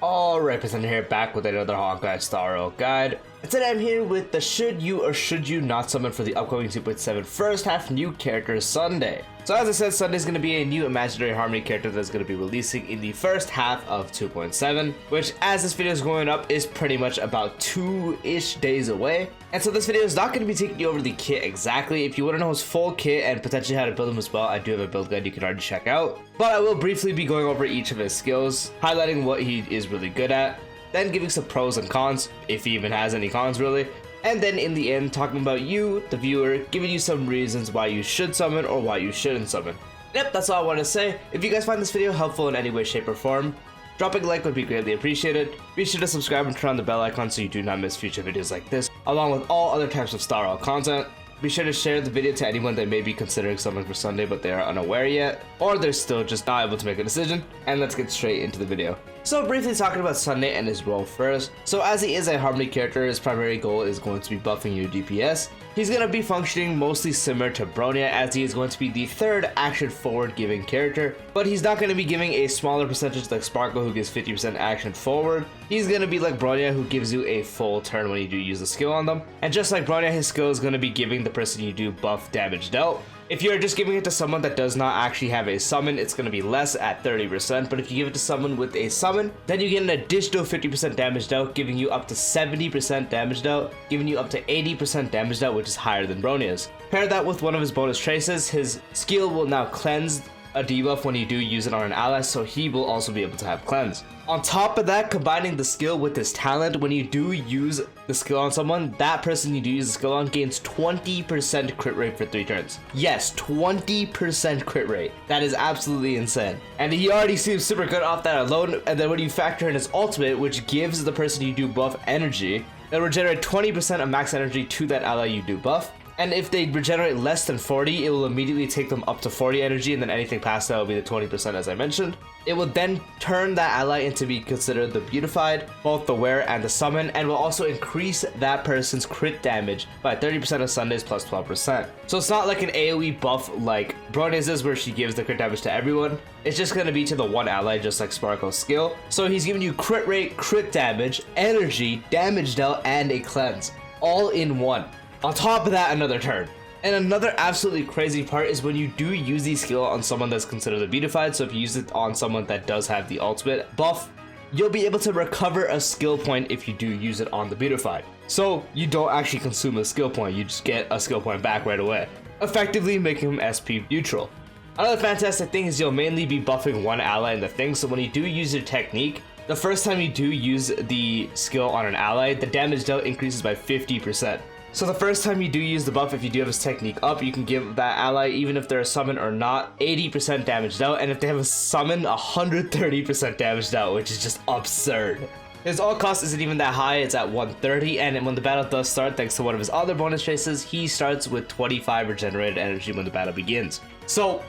Alright, Presenter here, back with another Honkai Star Rail guide. And today I'm here with the should you or should you not summon for the upcoming 2.7 first half new character Sunday. So as I said, Sunday is going to be a new Imaginary Harmony character that's going to be releasing in the first half of 2.7, which as this video is going up is pretty much about 2-ish days away. And so this video is not going to be taking you over the kit exactly. If you want to know his full kit and potentially how to build him as well, I do have a build guide you can already check out. But I will briefly be going over each of his skills, highlighting what he is really good at, then giving some pros and cons, if he even has any cons really, and then in the end talking about you, the viewer, giving you some reasons why you should summon or why you shouldn't summon. Yep, that's all I want to say. If you guys find this video helpful in any way, shape, or form, dropping a like would be greatly appreciated. Be sure to subscribe and turn on the bell icon so you do not miss future videos like this, along with all other types of Star Rail content. Be sure to share the video to anyone that may be considering summoning for Sunday but they are unaware yet, or they're still just not able to make a decision, and let's get straight into the video. So briefly talking about Sunday and his role first. So as he is a Harmony character, his primary goal is going to be buffing your DPS. He's going to be functioning mostly similar to Bronya, as he is going to be the third action forward giving character, but he's not going to be giving a smaller percentage like Sparkle, who gives 50% action forward. He's going to be like Bronya, who gives you a full turn when you do use the skill on them, and just like Bronya, his skill is going to be giving the person you do buff damage dealt. If you're just giving it to someone that does not actually have a summon, it's going to be less at 30%, but if you give it to someone with a summon, then you get an additional 50% damage dealt, giving you up to 70% damage dealt, giving you up to 80% damage dealt, which is higher than Bronya's. Pair that with one of his bonus traces, his skill will now cleanse a debuff when you do use it on an ally, so he will also be able to have cleanse. On top of that, combining the skill with his talent, when you do use the skill on someone, that person you do use the skill on gains 20% crit rate for 3 turns. Yes, 20% crit rate. That is absolutely insane. And he already seems super good off that alone, and then when you factor in his ultimate, which gives the person you do buff energy, it'll regenerate 20% of max energy to that ally you do buff. And if they regenerate less than 40, it will immediately take them up to 40 energy, and then anything past that will be the 20% as I mentioned. It will then turn that ally into be considered the beautified, both the wear and the summon, and will also increase that person's crit damage by 30% of Sundays plus 12%. So it's not like an AoE buff like Bronya's is, where she gives the crit damage to everyone. It's just going to be to the one ally, just like Sparkle's skill. So he's giving you crit rate, crit damage, energy, damage dealt, and a cleanse, all in one. On top of that, another turn. And another absolutely crazy part is when you do use the skill on someone that's considered the beautified, so if you use it on someone that does have the ultimate buff, you'll be able to recover a skill point if you do use it on the beautified. So you don't actually consume a skill point, you just get a skill point back right away, effectively making him SP neutral. Another fantastic thing is you'll mainly be buffing one ally in the thing, so when you do use your technique, the first time you do use the skill on an ally, the damage dealt increases by 50%. So the first time you do use the buff, if you do have his technique up, you can give that ally, even if they're a summon or not, 80% damage dealt, and if they have a summon, 130% damage dealt, which is just absurd. His ult cost isn't even that high, it's at 130, and when the battle does start, thanks to one of his other bonus traces, he starts with 25 regenerated energy when the battle begins. So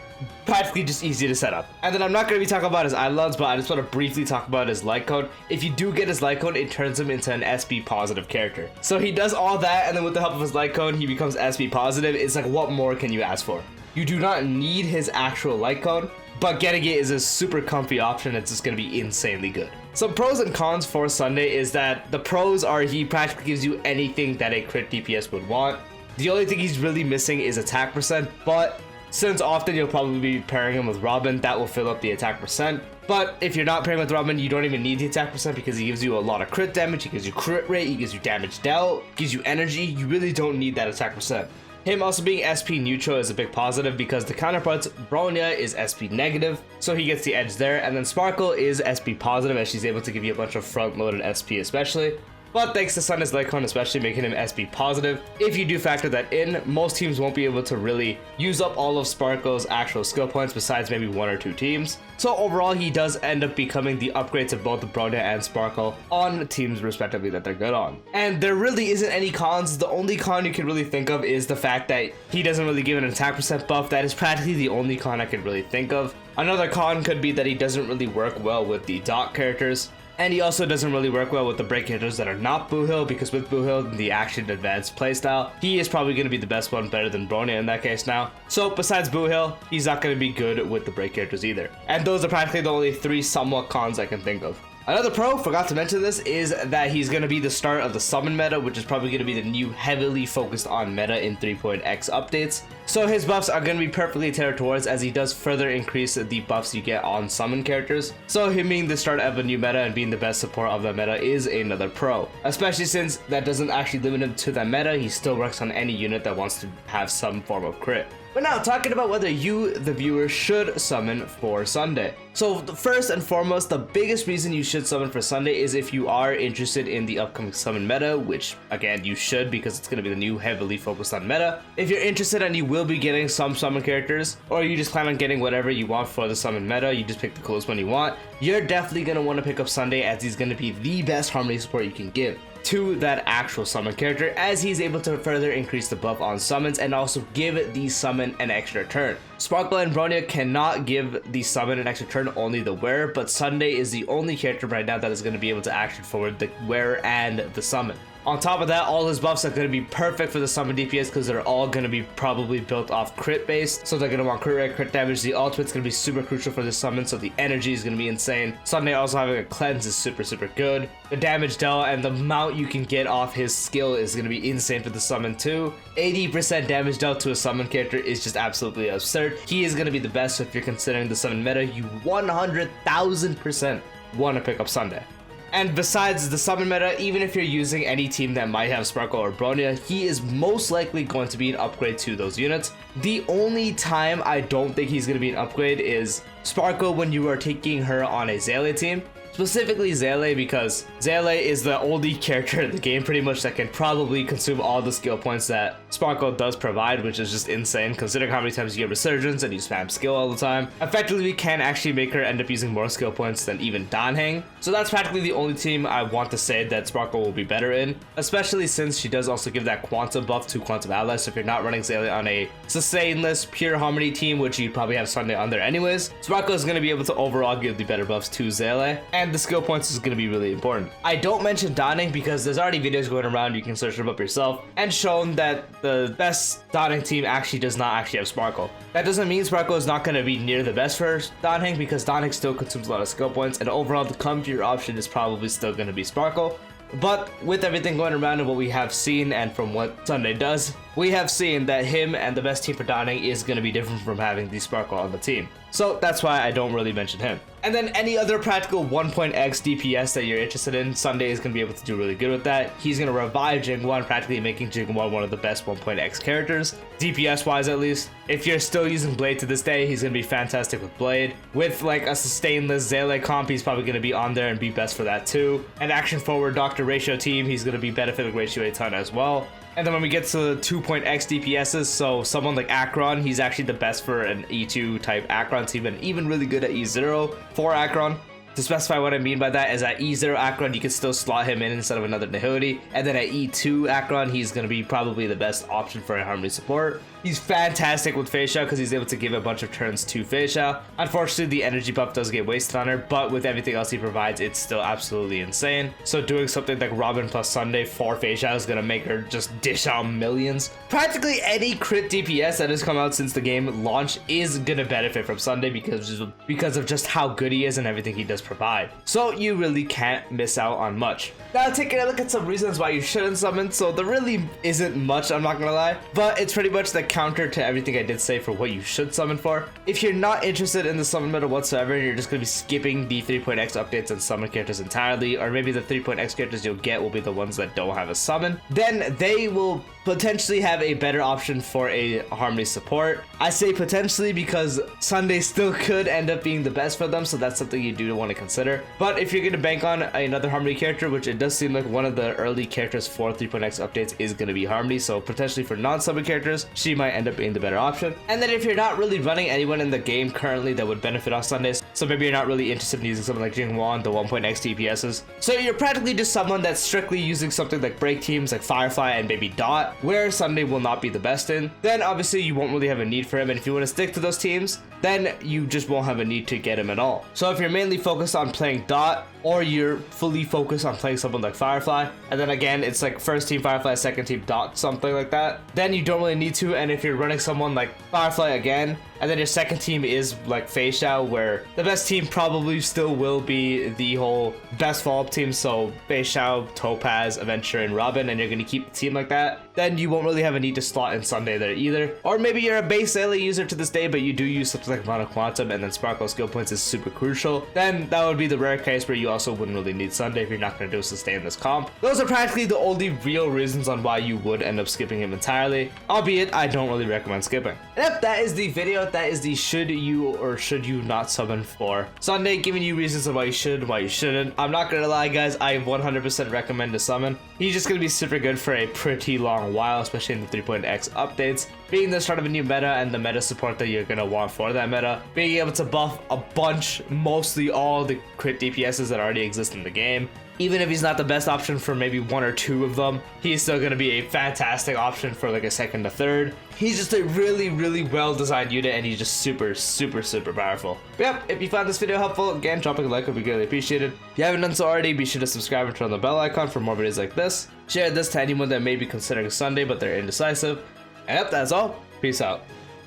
practically just easy to set up. And then I'm not going to be talking about his Eidolons, but I just want to briefly talk about his light cone. If you do get his light cone, it turns him into an SP positive character. So he does all that, and then with the help of his light cone, he becomes SP positive. It's like, what more can you ask for? You do not need his actual light cone, but getting it is a super comfy option. It's just going to be insanely good. Some pros and cons for Sunday is that the pros are he practically gives you anything that a crit DPS would want. The only thing he's really missing is attack percent, but since often you'll probably be pairing him with Robin, that will fill up the attack percent. But if you're not pairing with Robin, you don't even need the attack percent because he gives you a lot of crit damage, he gives you crit rate, he gives you damage dealt, gives you energy. You really don't need that attack percent. Him also being SP neutral is a big positive because the counterparts, Bronya is SP negative, so he gets the edge there, and then Sparkle is SP positive as she's able to give you a bunch of front-loaded SP especially. But thanks to Sunday's light cone especially making him SP positive, if you do factor that in, most teams won't be able to really use up all of Sparkle's actual skill points besides maybe 1 or 2 teams. So overall, he does end up becoming the upgrade to both Bronya and Sparkle on teams respectively that they're good on. And there really isn't any cons. The only con you can really think of is the fact that he doesn't really give an attack percent buff. That is practically the only con I could really think of. Another con could be that he doesn't really work well with the dot characters. And he also doesn't really work well with the break hitters that are not Boohill, because with Boohill, the action advanced playstyle, he is probably going to be the best one, better than Bronya in that case now. So besides Boohill, he's not going to be good with the break hitters either. And those are practically the only 3 somewhat cons I can think of. Another pro, forgot to mention this, is that he's going to be the start of the summon meta, which is probably going to be the new heavily focused on meta in 3.x updates. So his buffs are going to be perfectly tailored towards, as he does further increase the buffs you get on summon characters. So him being the start of a new meta and being the best support of that meta is another pro. Especially since that doesn't actually limit him to that meta, he still works on any unit that wants to have some form of crit. But now, talking about whether you, the viewer, should summon for Sunday. So first and foremost, the biggest reason you should summon for Sunday is if you are interested in the upcoming summon meta, which again, you should, because it's going to be the new heavily focused on meta. If you're interested and you will be getting some summon characters, or you just plan on getting whatever you want for the summon meta, you just pick the coolest one you want, you're definitely going to want to pick up Sunday, as he's going to be the best harmony support you can give to that actual summon character, as he's able to further increase the buff on summons and also give the summon an extra turn. Sparkle and Bronya cannot give the summon an extra turn, only the wearer, but Sunday is the only character right now that is going to be able to action forward the wearer and the summon. On top of that, all his buffs are going to be perfect for the summon DPS, because they're all going to be probably built off crit based. So they're going to want crit rate, crit damage. The ultimate's going to be super crucial for this summon, so the energy is going to be insane. Sunday also having a cleanse is super good. The damage dealt and the amount you can get off his skill is going to be insane for the summon too. 80% damage dealt to a summon character is just absolutely absurd. He is going to be the best, so if you're considering the summon meta, you 100,000% want to pick up Sunday. And besides the summon meta, even if you're using any team that might have Sparkle or Bronya, he is most likely going to be an upgrade to those units. The only time I don't think he's going to be an upgrade is Sparkle when you are taking her on a Zayla team. Specifically Zayla, because Zayla is the only character in the game pretty much that can probably consume all the skill points that Sparkle does provide, which is just insane considering how many times you get Resurgence and you spam skill all the time. Effectively, we can actually make her end up using more skill points than even Danheng. So that's practically the only team I want to say that Sparkle will be better in, especially since she does also give that Quantum buff to Quantum allies. So if you're not running Zayla on a sustainless pure harmony team, which you probably have Sunday on there anyways, Sparkle is going to be able to overall give the better buffs to Zayla, and the skill points is going to be really important. I don't mention Danheng because there's already videos going around, you can search them up yourself, and shown that the best Danheng team actually does not actually have Sparkle. That doesn't mean Sparkle is not going to be near the best for Danheng, because Danheng still consumes a lot of skill points, and overall the comfier option is probably still going to be Sparkle. But with everything going around and what we have seen, and from what Sunday does, we have seen that him and the best team for Danheng is going to be different from having the Sparkle on the team. So that's why I don't really mention him. And then any other practical 1.x DPS that you're interested in, Sunday is going to be able to do really good with that. He's going to revive Jingwan, practically making Jingwan one of the best 1.x characters, DPS wise at least. If you're still using Blade to this day, he's going to be fantastic with Blade. With like a sustainless Zayla comp, he's probably going to be on there and be best for that too. And action forward Dr. Ratio team, he's going to be benefiting Ratio a ton as well. And then when we get to 2.x DPSs, so someone like Acheron, he's actually the best for an E2 type Acheron team, and even really good at E0 for Acheron. To specify what I mean by that is at E0 Acheron, you can still slot him in instead of another Nihility. And then at E2 Acheron, he's going to be probably the best option for a Harmony support. He's fantastic with Feixiao because he's able to give a bunch of turns to Feixiao. Unfortunately, the energy buff does get wasted on her, but with everything else he provides, it's still absolutely insane. So doing something like Robin plus Sunday for Feixiao is going to make her just dish out millions. Practically any crit DPS that has come out since the game launch is going to benefit from Sunday because of just how good he is and everything he does provide. So you really can't miss out on much. Now taking a look at some reasons why you shouldn't summon, so there really isn't much, I'm not gonna lie, but it's pretty much the counter to everything I did say for what you should summon for. If you're not interested in the summon meta whatsoever, and you're just gonna be skipping the 3.x updates and summon characters entirely, or maybe the 3.x characters you'll get will be the ones that don't have a summon, then they will potentially have a better option for a Harmony support. I say potentially because Sunday still could end up being the best for them, so that's something you do want to consider. But if you're going to bank on another Harmony character, which it does seem like one of the early characters for 3.x updates is going to be Harmony, so potentially for non-summon characters, she might end up being the better option. And then if you're not really running anyone in the game currently that would benefit on Sundays, so maybe you're not really interested in using something like Jingwan, the 1.x DPSs, so you're practically just someone that's strictly using something like break teams like Firefly and maybe Dot, where Sunday will not be the best in, then obviously you won't really have a need for him, and if you want to stick to those teams, then you just won't have a need to get him at all. So if you're mainly focused on playing Dot or you're fully focused on playing someone like Firefly, and then again it's like first team Firefly, second team Dot, something like that, then you don't really need to. And if you're running someone like Firefly again, and then your second team is like Feixiao, where the best team probably still will be the whole best follow-up team, so Feixiao, Topaz, Aventurine, Robin, and you're going to keep the team like that, then you won't really have a need to slot in Sunday there either. Or maybe you're a base Layla user to this day, but you do use something like Mono Quantum, and then Sparkle skill points is super crucial, then that would be the rare case where you also wouldn't really need Sunday if you're not going to do sustain this comp. Those are practically the only real reasons on why you would end up skipping him entirely, albeit I don't really recommend skipping. And yep, that is the video. That is the should you or should you not summon for Sunday, giving you reasons on why you should and why you shouldn't. I'm not gonna lie guys, I 100% recommend to summon. He's just gonna be super good for a pretty long while, especially in the 3.x updates, being the start of a new meta and the meta support that you're gonna want for that meta, being able to buff a bunch, mostly all the crit DPSs that already exist in the game. Even if he's not the best option for maybe one or two of them, he's still going to be a fantastic option for like a second to third. He's just a really, really well designed unit, and he's just super, super, super powerful. But yep, if you found this video helpful, again, dropping a like would be greatly appreciated. If you haven't done so already, be sure to subscribe and turn on the bell icon for more videos like this. Share this to anyone that may be considering Sunday but they're indecisive. And yep, that's all. Peace out.